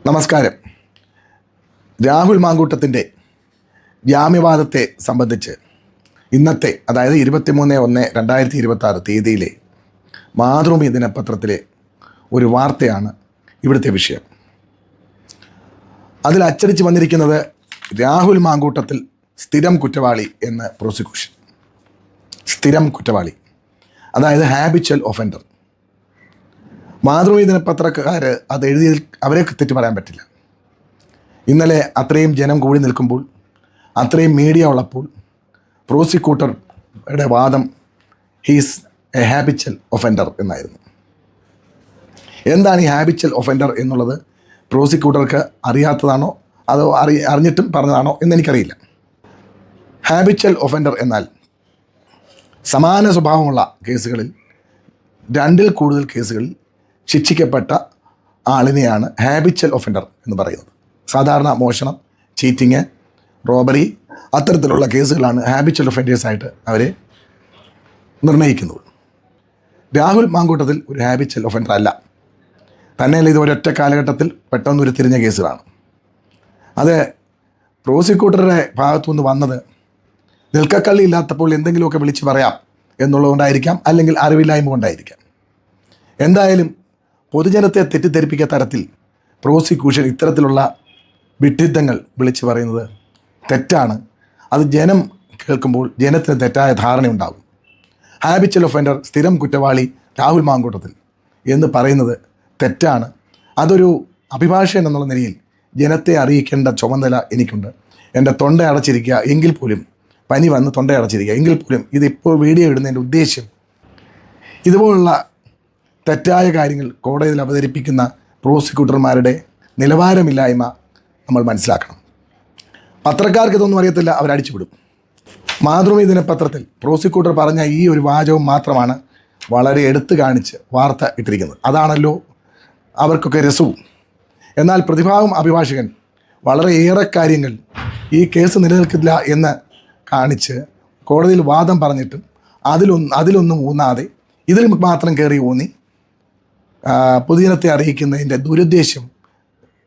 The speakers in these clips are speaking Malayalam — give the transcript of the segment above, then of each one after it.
നമസ്കാരം. രാഹുൽ മാങ്കൂട്ടത്തിൻ്റെ ജാമ്യവാദത്തെ സംബന്ധിച്ച് ഇന്നത്തെ, അതായത് 23/1/2026 തീയതിയിലെ മാതൃഭൂമി ദിനപത്രത്തിലെ ഒരു വാർത്തയാണ് ഇവിടുത്തെ വിഷയം. അതിൽ അച്ചടിച്ച് വന്നിരിക്കുന്നത് രാഹുൽ മാങ്കൂട്ടത്തിൽ സ്ഥിരം കുറ്റവാളി എന്ന പ്രോസിക്യൂഷൻ. സ്ഥിരം കുറ്റവാളി, അതായത് ഹാബിച്വൽ ഒഫൻഡർ. മാതൃഭൂമി ദിനപത്രക്കാർ അത് എഴുതിയതിൽ അവരെ തെറ്റ് പറയാൻ പറ്റില്ല. ഇന്നലെ അത്രയും ജനം കൂടി നിൽക്കുമ്പോൾ, അത്രയും മീഡിയ ഉള്ളപ്പോൾ പ്രോസിക്യൂട്ടറുടെ വാദം ഹീസ് എ ഹാബിച്വൽ ഒഫൻഡർ എന്നായിരുന്നു. എന്താണ് ഈ ഹാബിച്വൽ ഒഫൻഡർ എന്നുള്ളത് പ്രോസിക്യൂട്ടർക്ക് അറിയാത്തതാണോ അതോ അറിഞ്ഞിട്ടും പറഞ്ഞതാണോ എന്നെനിക്കറിയില്ല. ഹാബിച്വൽ ഒഫൻഡർ എന്നാൽ സമാന സ്വഭാവമുള്ള കേസുകളിൽ 2-ൽ കൂടുതൽ കേസുകളിൽ ശിക്ഷിക്കപ്പെട്ട ആളിനെയാണ് ഹാബിച്വൽ ഒഫൻഡർ എന്ന് പറയുന്നത്. സാധാരണ മോഷണം, ചീറ്റിങ്, റോബറി, അത്തരത്തിലുള്ള കേസുകളാണ് ഹാബിച്വൽ ഒഫൻഡേഴ്സായിട്ട് അവരെ നിർണ്ണയിക്കുന്നത്. രാഹുൽ മാങ്കൂട്ടത്തിൽ ഒരു ഹാബിച്വൽ ഒഫൻഡർ അല്ല. തന്നെയല്ല, ഇത് ഒരൊറ്റ കാലഘട്ടത്തിൽ പെട്ടെന്ന് ഉരുത്തിരിഞ്ഞ കേസുകളാണ്. അത് പ്രോസിക്യൂട്ടറുടെ ഭാഗത്തുനിന്ന് വന്നത് നിൽക്കക്കള്ളി ഇല്ലാത്തപ്പോൾ എന്തെങ്കിലുമൊക്കെ വിളിച്ച് പറയാം എന്നുള്ളതുകൊണ്ടായിരിക്കാം, അല്ലെങ്കിൽ അറിവില്ലായ്മ കൊണ്ടായിരിക്കാം. എന്തായാലും പൊതുജനത്തെ തെറ്റിദ്ധരിപ്പിക്കുന്ന തരത്തിൽ പ്രോസിക്യൂഷൻ ഇത്തരത്തിലുള്ള വിഡ്ഢിത്തങ്ങൾ വിളിച്ച് പറയുന്നത് തെറ്റാണ്. അത് ജനം കേൾക്കുമ്പോൾ ജനത്തിന് തെറ്റായ ധാരണയുണ്ടാകും. ഹാബിച്വൽ ഒഫൻഡർ, സ്ഥിരം കുറ്റവാളി രാഹുൽ മാങ്കൂട്ടത്തിൽ എന്ന് പറയുന്നത് തെറ്റാണ്. അതൊരു അഭിഭാഷകൻ എന്നുള്ള നിലയിൽ ജനത്തെ അറിയിക്കേണ്ട ചുമതല എനിക്കുണ്ട്. എൻ്റെ തൊണ്ട അടച്ചിരിക്കുക എങ്കിൽ പോലും, പനി വന്ന് തൊണ്ട അടച്ചിരിക്കുക എങ്കിൽ പോലും, ഇതിപ്പോൾ വീഡിയോ ഇടുന്നതിൻ്റെ ഉദ്ദേശ്യം ഇതുപോലുള്ള തെറ്റായ കാര്യങ്ങൾ കോടതിയിൽ അവതരിപ്പിക്കുന്ന പ്രോസിക്യൂട്ടർമാരുടെ നിലവാരമില്ലായ്മ നമ്മൾ മനസ്സിലാക്കണം. പത്രക്കാർക്ക് ഇതൊന്നും അറിയത്തില്ല, അവരടിച്ചു വിടും. മാതൃഭൂമി ദിനപത്രത്തിൽ പ്രോസിക്യൂട്ടർ പറഞ്ഞ ഈ ഒരു വാചകം മാത്രമാണ് വളരെ എടുത്തു കാണിച്ച് വാർത്ത ഇട്ടിരിക്കുന്നത്. അതാണല്ലോ അവർക്കൊക്കെ രസവും. എന്നാൽ പ്രതിഭാഗം അഭിഭാഷകൻ വളരെയേറെ കാര്യങ്ങൾ ഈ കേസ് നിലനിൽക്കില്ല എന്ന് കാണിച്ച് കോടതിയിൽ വാദം പറഞ്ഞിട്ടും അതിലൊന്നും ഊന്നാതെ ഇതിൽ മാത്രം കയറി ഊന്നി പൊതുജനത്തെ അറിയിക്കുന്നതിൻ്റെ ദുരുദ്ദേശം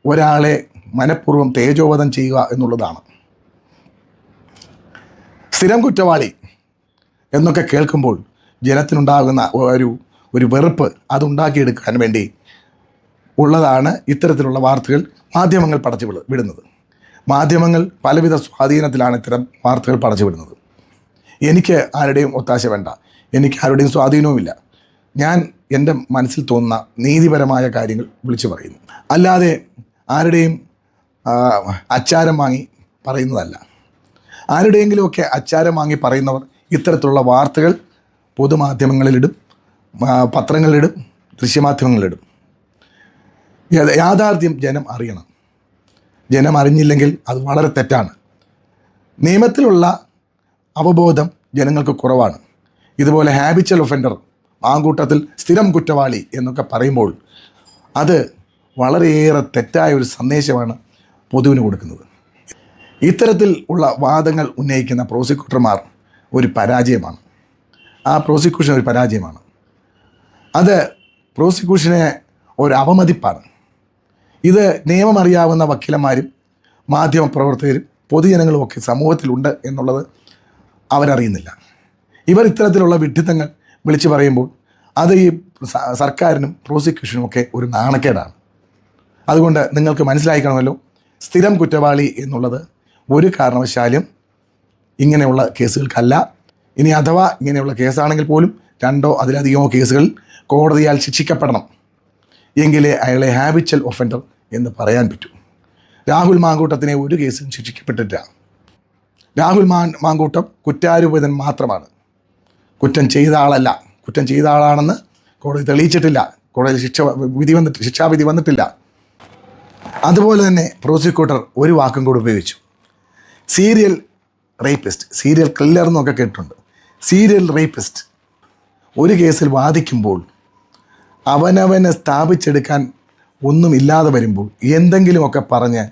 ഒരാളെ മനഃപൂർവ്വം തേജോവധം ചെയ്യുക എന്നുള്ളതാണ്. സ്ഥിരം കുറ്റവാളി എന്നൊക്കെ കേൾക്കുമ്പോൾ ജനത്തിനുണ്ടാകുന്ന ഒരു വെറുപ്പ് അതുണ്ടാക്കിയെടുക്കാൻ വേണ്ടി ഉള്ളതാണ് ഇത്തരത്തിലുള്ള വാർത്തകൾ മാധ്യമങ്ങൾ പടച്ചു വിടുന്നത്. മാധ്യമങ്ങൾ പലവിധ സ്വാധീനത്തിലാണ് ഇത്തരം വാർത്തകൾ പടച്ചു വിടുന്നത്. എനിക്ക് ആരുടെയും ഒത്താശ വേണ്ട, എനിക്ക് ആരുടെയും സ്വാധീനവുമില്ല. ഞാൻ എൻ്റെ മനസ്സിൽ തോന്നുന്ന നീതിപരമായ കാര്യങ്ങൾ വിളിച്ചു പറയുന്നു, അല്ലാതെ ആരുടെയും അച്ചാരം വാങ്ങി പറയുന്നതല്ല. ആരുടെയെങ്കിലുമൊക്കെ അച്ചാരം വാങ്ങി പറയുന്നവർ ഇത്തരത്തിലുള്ള വാർത്തകൾ പൊതുമാധ്യമങ്ങളിലിടും, പത്രങ്ങളിലിടും, ദൃശ്യമാധ്യമങ്ങളിലിടും. യാഥാർത്ഥ്യം ജനം അറിയണം. ജനം അറിഞ്ഞില്ലെങ്കിൽ അത് വളരെ തെറ്റാണ്. നിയമത്തിലുള്ള അവബോധം ജനങ്ങൾക്ക് കുറവാണ്. ഇതുപോലെ ഹാബിച്വൽ ഒഫൻഡർ, മാങ്കൂട്ടത്തിൽ സ്ഥിരം കുറ്റവാളി എന്നൊക്കെ പറയുമ്പോൾ അത് വളരെയേറെ തെറ്റായ ഒരു സന്ദേശമാണ് പൊതുവിന് കൊടുക്കുന്നത്. ഇത്തരത്തിൽ ഉള്ള വാദങ്ങൾ ഉന്നയിക്കുന്ന പ്രോസിക്യൂട്ടർമാർ ഒരു പരാജയമാണ്. ആ പ്രോസിക്യൂഷൻ ഒരു പരാജയമാണ്. അത് പ്രോസിക്യൂഷനെ ഒരു അവമതിപ്പാണ്. ഇത് നിയമം അറിയാവുന്ന വക്കീലന്മാരും മാധ്യമപ്രവർത്തകരും പൊതുജനങ്ങളുമൊക്കെ സമൂഹത്തിലുണ്ട് എന്നുള്ളത് അവരറിയുന്നില്ല. ഇവർ ഇത്തരത്തിലുള്ള വിഡ്ഢിത്തങ്ങൾ വിളിച്ചു പറയുമ്പോൾ അത് ഈ സർക്കാരിനും പ്രോസിക്യൂഷനും ഒക്കെ ഒരു നാണക്കേടാണ്. അതുകൊണ്ട് നിങ്ങൾക്ക് മനസ്സിലാക്കണമല്ലോ, സ്ഥിരം കുറ്റവാളി എന്നുള്ളത് ഒരു കാരണവശാലും ഇങ്ങനെയുള്ള കേസുകൾക്കല്ല. ഇനി അഥവാ ഇങ്ങനെയുള്ള കേസാണെങ്കിൽ പോലും 2-ഓ അതിലധികമോ കേസുകൾ കോടതിയാൽ ശിക്ഷിക്കപ്പെടണം, എങ്കിലേ അയാളെ ഹാബിച്വൽ ഒഫൻഡർ എന്ന് പറയാൻ പറ്റൂ. രാഹുൽ മാങ്കൂട്ടത്തിനെ ഒരു കേസിലും ശിക്ഷിക്കപ്പെട്ടിട്ടില്ല. രാഹുൽ മാങ്കൂട്ടം കുറ്റാരോപിതൻ മാത്രമാണ്, കുറ്റം ചെയ്ത ആളല്ല. കുറ്റം ചെയ്ത ആളാണെന്ന് കോടതി തെളിയിച്ചിട്ടില്ല, കോടതിയിൽ ശിക്ഷാവിധി വന്നിട്ടില്ല. അതുപോലെ തന്നെ പ്രോസിക്യൂട്ടർ ഒരു വാക്കും കൂടി ഉപയോഗിച്ചു, സീരിയൽ റേപ്പിസ്റ്റ്, സീരിയൽ കില്ലർ എന്നൊക്കെ കേട്ടിട്ടുണ്ട്. സീരിയൽ റേപ്പിസ്റ്റ് ഒരു കേസിൽ വാദിക്കുമ്പോൾ അവനവനെ സ്ഥാപിച്ചെടുക്കാൻ ഒന്നുമില്ലാതെ വരുമ്പോൾ എന്തെങ്കിലുമൊക്കെ പറഞ്ഞ്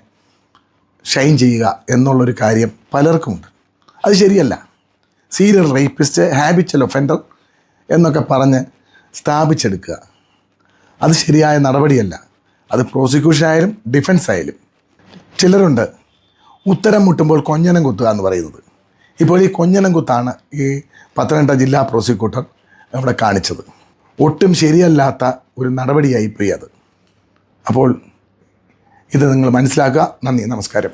ഷൈൻ ചെയ്യുക എന്നുള്ളൊരു കാര്യം പലർക്കുമുണ്ട്. അത് ശരിയല്ല. സീരിയൽ റേപ്പിസ്റ്റ്, ഹാബിച്വൽ ഒഫൻഡർ എന്നൊക്കെ പറഞ്ഞ് സ്ഥാപിച്ചെടുക്കുക, അത് ശരിയായ നടപടിയല്ല. അത് പ്രോസിക്യൂഷൻ ആയാലും ഡിഫൻസ് ആയാലും. ചിലരുണ്ട് ഉത്തരം മുട്ടുമ്പോൾ കൊഞ്ഞനം കുത്തുക എന്ന് പറയുന്നത്. ഇപ്പോൾ ഈ കൊഞ്ഞനം കുത്താണ് ഈ പത്തനംതിട്ട ജില്ലാ പ്രോസിക്യൂട്ടർ അവിടെ കാണിച്ചത്. ഒട്ടും ശരിയല്ലാത്ത ഒരു നടപടിയായിപ്പോയി അത്. അപ്പോൾ ഇത് നിങ്ങൾ മനസ്സിലാക്കുക. നന്ദി, നമസ്കാരം.